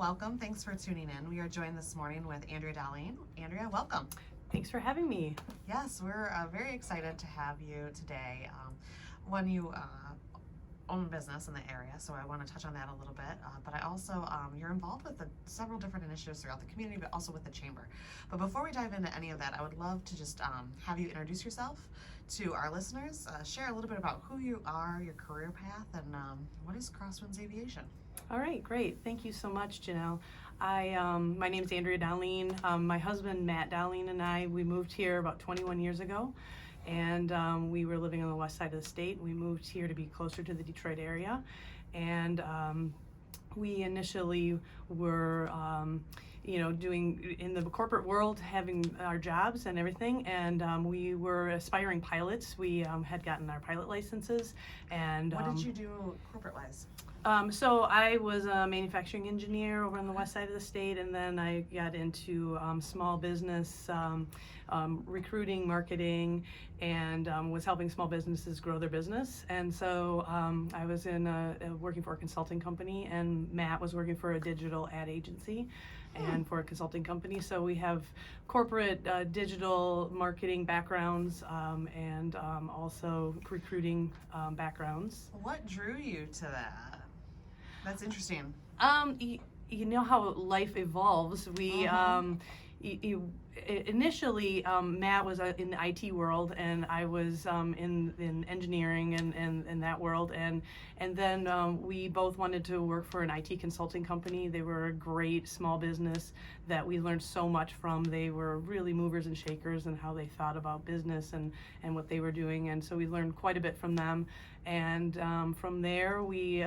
Welcome. Thanks for tuning in. We are joined this morning with Andrea Dahline. Andrea, welcome. Thanks for having me. Yes, we're very excited to have you today. When you own a business in the area, so I want to touch on that a little bit. But I also, you're involved with several different initiatives throughout the community, but also with the chamber. But before we dive into any of that, I would love to just have you introduce yourself to our listeners, share a little bit about who you are, your career path, and what is Crosswinds Aviation? All right, great. Thank you so much, Janelle. My name is Andrea Dahline. My husband, Matt Dahline, and we moved here about 21 years ago. And we were living on the west side of the state. We moved here to be closer to the Detroit area. And we initially were, doing in the corporate world, having our jobs and everything. And we were aspiring pilots. We had gotten our pilot licenses. And what did you do corporate-wise? So I was a manufacturing engineer over on the west side of the state, and then I got into small business recruiting, marketing, and was helping small businesses grow their business. And so I was working for a consulting company, and Matt was working for a digital ad agency and for a consulting company. So we have corporate digital marketing backgrounds and also recruiting backgrounds. What drew you to that? That's interesting. You know how life evolves. We initially Matt was in the IT world, and I was in engineering and that world, and then we both wanted to work for an IT consulting company. They were a great small business that we learned so much from. They were really movers and shakers in how they thought about business and what they were doing, and so we learned quite a bit from them. And from there, we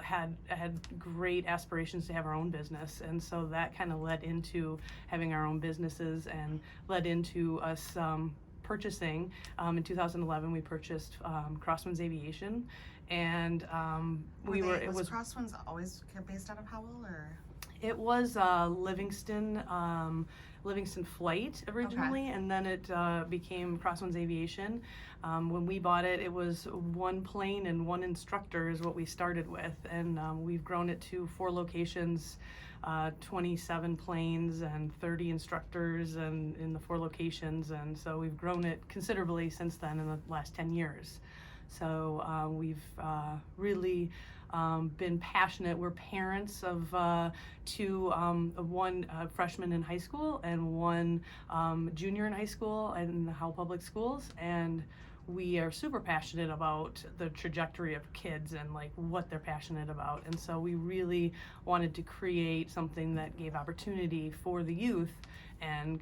had great aspirations to have our own business, and so that kind of led into having our own businesses and led into us purchasing. In 2011, we purchased Crosswinds Aviation, and was Crosswinds always based out of Howell, or? It was Livingston Flight originally, and then it became Crosswinds Aviation. When we bought it, it was one plane and one instructor is what we started with, and we've grown it to 4 locations, 27 planes and 30 instructors, and in the 4 locations, and so we've grown it considerably since then in the last 10 years. So we've really been passionate. We're parents of 2, one freshman in high school and one junior in high school in the Howell Public Schools, and we are super passionate about the trajectory of kids and like what they're passionate about. And so we really wanted to create something that gave opportunity for the youth and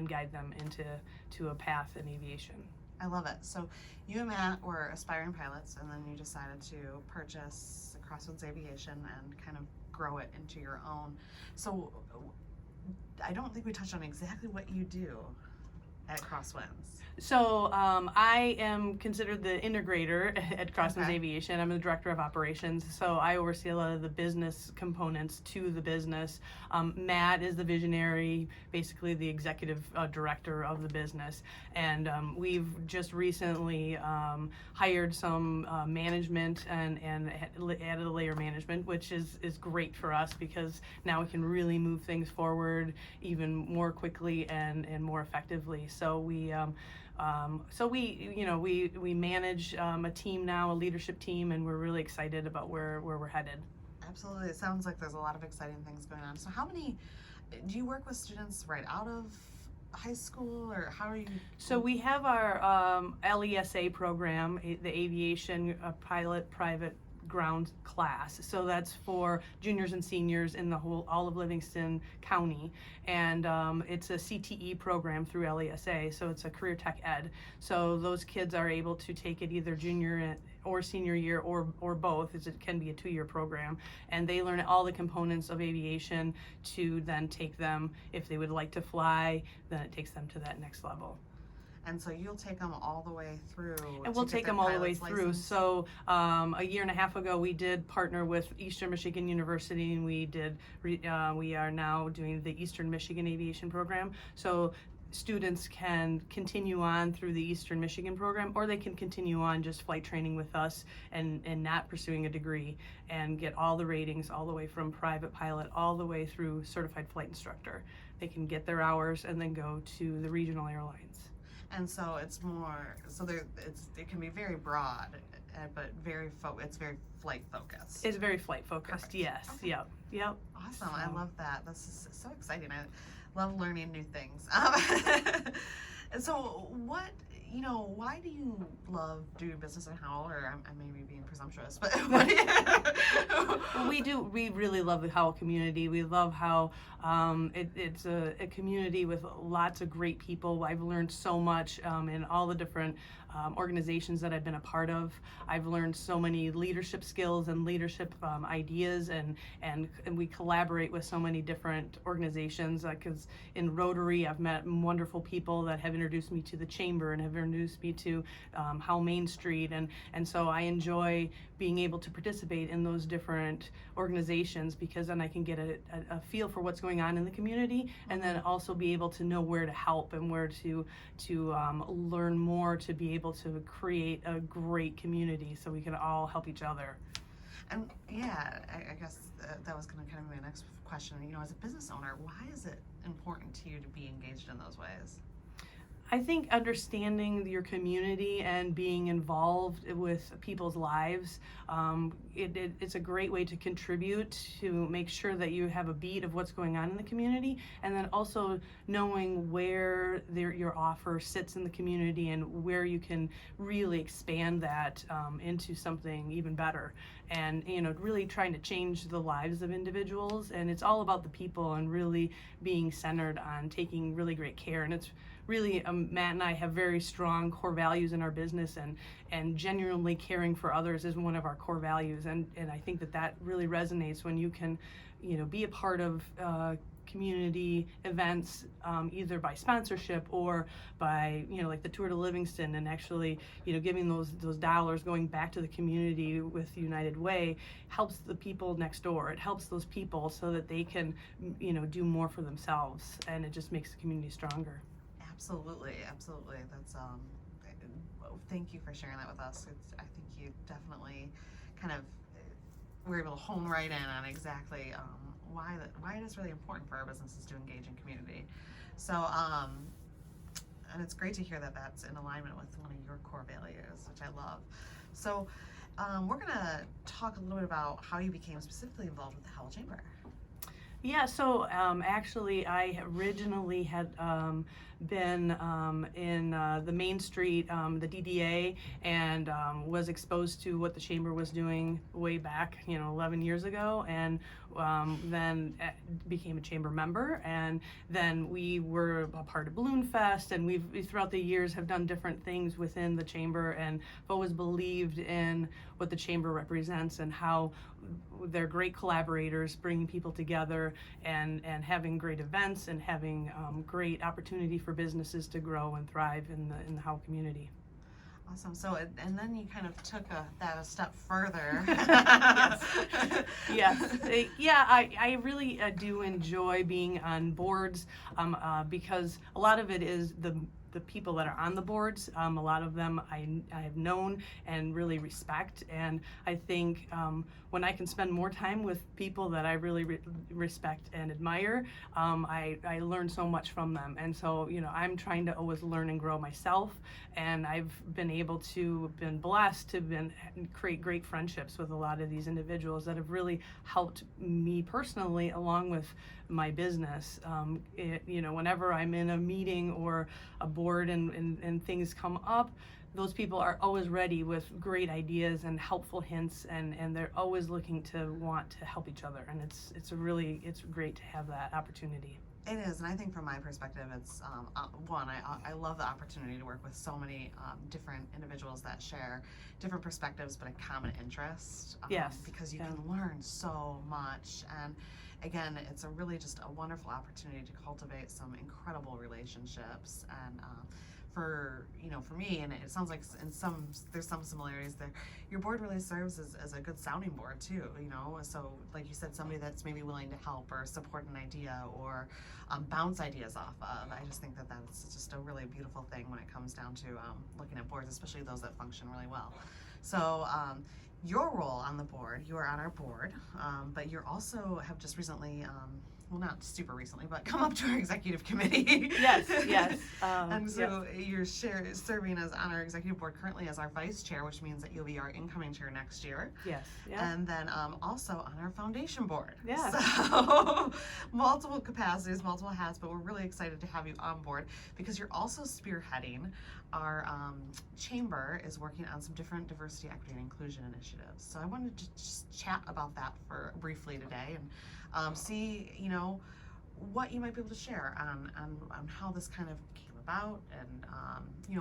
guide them into a path in aviation. I love it. So you and Matt were aspiring pilots, and then you decided to purchase Crosswinds Aviation and kind of grow it into your own. So I don't think we touched on exactly what you do at Crosswinds. So I am considered the integrator at Crosswinds Okay. Aviation. I'm the director of operations, so I oversee a lot of the business components to the business. Matt is the visionary, basically the executive director of the business, and we've just recently hired some management and added a layer management, which is great for us because now we can really move things forward even more quickly and more effectively. So we manage a team now, a leadership team, and we're really excited about where we're headed. Absolutely. It sounds like there's a lot of exciting things going on. So do you work with students right out of high school, or how are you? So we have our LESA program, the Aviation Pilot Private Ground class. So that's for juniors and seniors in all of Livingston County, and it's a CTE program through LESA, so it's a career tech ed. So those kids are able to take it either junior or senior year or both, as it can be a 2-year program, and they learn all the components of aviation to then take them, if they would like to fly, then it takes them to that next level. And so you'll take them all the way through. And we'll take them all the way through. So a year and a half ago, we did partner with Eastern Michigan University, and we are now doing the Eastern Michigan Aviation Program. So students can continue on through the Eastern Michigan program, or they can continue on just flight training with us and not pursuing a degree and get all the ratings all the way from private pilot all the way through certified flight instructor. They can get their hours and then go to the regional airlines. And so it's more, so it can be very broad, but it's very flight focused. It's very flight focused. Perfect. Yes. Okay. Yep. Awesome. I So- love that. This is so exciting. I love learning new things. And so why do you love doing business in Howell? Or I may be being presumptuous, but what do you... We really love the Howell community. We love how it's a community with lots of great people. I've learned so much in all the different organizations that I've been a part of. I've learned so many leadership skills and leadership ideas, and we collaborate with so many different organizations. Because in Rotary, I've met wonderful people that have introduced me to the Chamber and have introduced me to Howell Main Street, and so I enjoy being able to participate in those different organizations, because then I can get a feel for what's going on in the community, and then also be able to know where to help and where to learn more to be able to create a great community so we can all help each other. And yeah, I guess that was going to kind of be my next question. As a business owner, why is it important to you to be engaged in those ways? I think understanding your community and being involved with people's lives, it's a great way to contribute to make sure that you have a beat of what's going on in the community, and then also knowing where your offer sits in the community and where you can really expand that into something even better. And really trying to change the lives of individuals, and it's all about the people and really being centered on taking really great care. And it's really, Matt and I have very strong core values in our business, and genuinely caring for others is one of our core values, and I think that really resonates when you can be a part of community events, either by sponsorship or by like the Tour to Livingston, and actually giving those dollars going back to the community with United Way helps the people next door. It helps those people so that they can do more for themselves, and it just makes the community stronger. Absolutely. That's thank you for sharing that with us. I think you definitely kind of were able to hone right in on exactly why it is really important for our businesses to engage in community. So and it's great to hear that that's in alignment with one of your core values, which I love. So we're gonna talk a little bit about how you became specifically involved with the Howell Chamber. Yeah, so actually I originally had been in the Main Street, the DDA, and was exposed to what the Chamber was doing way back, 11 years ago, and then became a Chamber member, and then we were a part of Balloon Fest, and we throughout the years have done different things within the Chamber, and have always believed in what the Chamber represents and how they're great collaborators, bringing people together and having great events and having great opportunity for businesses to grow and thrive in the Howell community. Awesome. So, and then you kind of took that a step further. Yes. Yeah, I really do enjoy being on boards because a lot of it is the people that are on the boards. A lot of them I have known and really respect, and I think when I can spend more time with people that I really respect and admire, I learn so much from them. And so I'm trying to always learn and grow myself, and I've been blessed to create great friendships with a lot of these individuals that have really helped me personally along with my business. Whenever I'm in a meeting or a board and things come up, those people are always ready with great ideas and helpful hints, and they're always looking to want to help each other, and it's great to have that opportunity. It is, and I think from my perspective, it's one, I love the opportunity to work with so many different individuals that share different perspectives but a common interest. Yes. Because you can learn so much, and again, it's a really just a wonderful opportunity to cultivate some incredible relationships. And for me, and it sounds like there's some similarities there. Your board really serves as a good sounding board too, so like you said, somebody that's maybe willing to help or support an idea or bounce ideas off of. I just think that that's just a really beautiful thing when it comes down to looking at boards, especially those that function really well. So your role on the board, you are on our board, but you're also have just recently, well, not super recently, but come up to our executive committee. Yes. And so you're serving as on our executive board currently as our vice chair, which means that you'll be our incoming chair next year. Yes. And then also on our foundation board. Yeah. So multiple capacities, multiple hats, but we're really excited to have you on board because you're also spearheading our chamber is working on some different diversity, equity, and inclusion initiatives. So I wanted to just chat about that for briefly today and see, what you might be able to share on how this kind of came about and,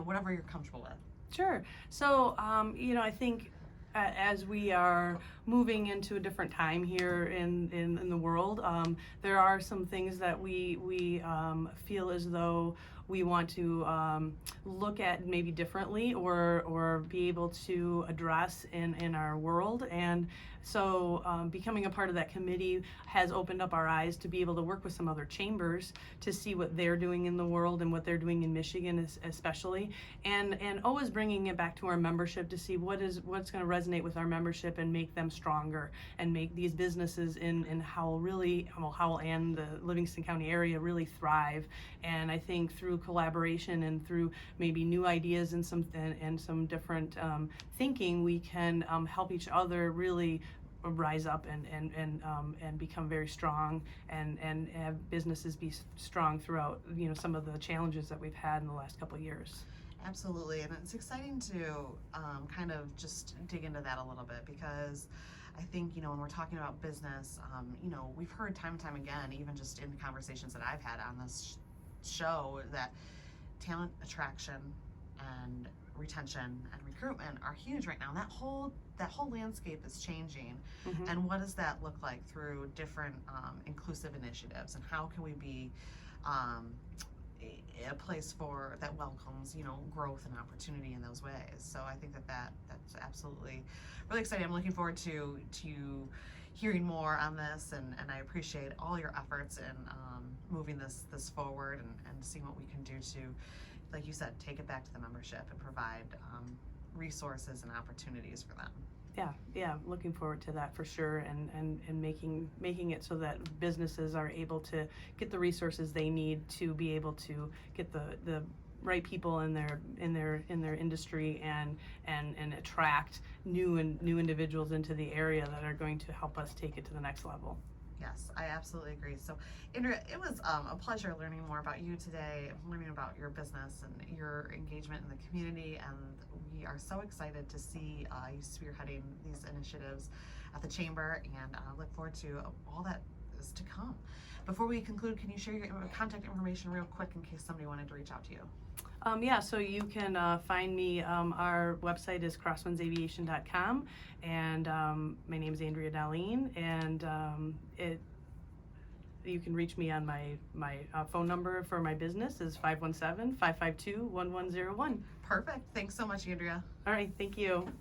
whatever you're comfortable with. Sure. So, I think as we are moving into a different time here in the world, there are some things that we feel as though we want to look at maybe differently or be able to address in our world. And so becoming a part of that committee has opened up our eyes to be able to work with some other chambers to see what they're doing in the world and what they're doing in Michigan especially, and always bringing it back to our membership to see what's going to resonate with our membership and make them stronger and make these businesses in Howell Howell and the Livingston County area really thrive. And I think through collaboration and through maybe new ideas and some different thinking, we can help each other really rise up and become very strong and have businesses be strong throughout some of the challenges that we've had in the last couple of years. Absolutely, and it's exciting to kind of just dig into that a little bit because I think when we're talking about business, we've heard time and time again, even just in conversations that I've had on this show, that talent attraction and retention and recruitment are huge right now. And that whole landscape is changing. Mm-hmm. And what does that look like through different inclusive initiatives, and how can we be a place that welcomes growth and opportunity in those ways. So I think that's absolutely really exciting. I'm looking forward to hearing more on this, and I appreciate all your efforts in moving this forward and seeing what we can do to, like you said, take it back to the membership and provide resources and opportunities for them. Yeah, looking forward to that for sure, and making it so that businesses are able to get the resources they need to be able to get the right people in their industry and attract new individuals into the area that are going to help us take it to the next level. Yes, I absolutely agree. So, Andrea, it was a pleasure learning more about you today, learning about your business and your engagement in the community, and we are so excited to see you spearheading these initiatives at the Chamber, and look forward to all that is to come. Before we conclude, can you share your contact information real quick in case somebody wanted to reach out to you? So you can find me. Our website is crosswindsaviation.com, and my name is Andrea Dahline, and you can reach me on my phone number for my business is 517-552-1101. Perfect. Thanks so much, Andrea. All right, thank you.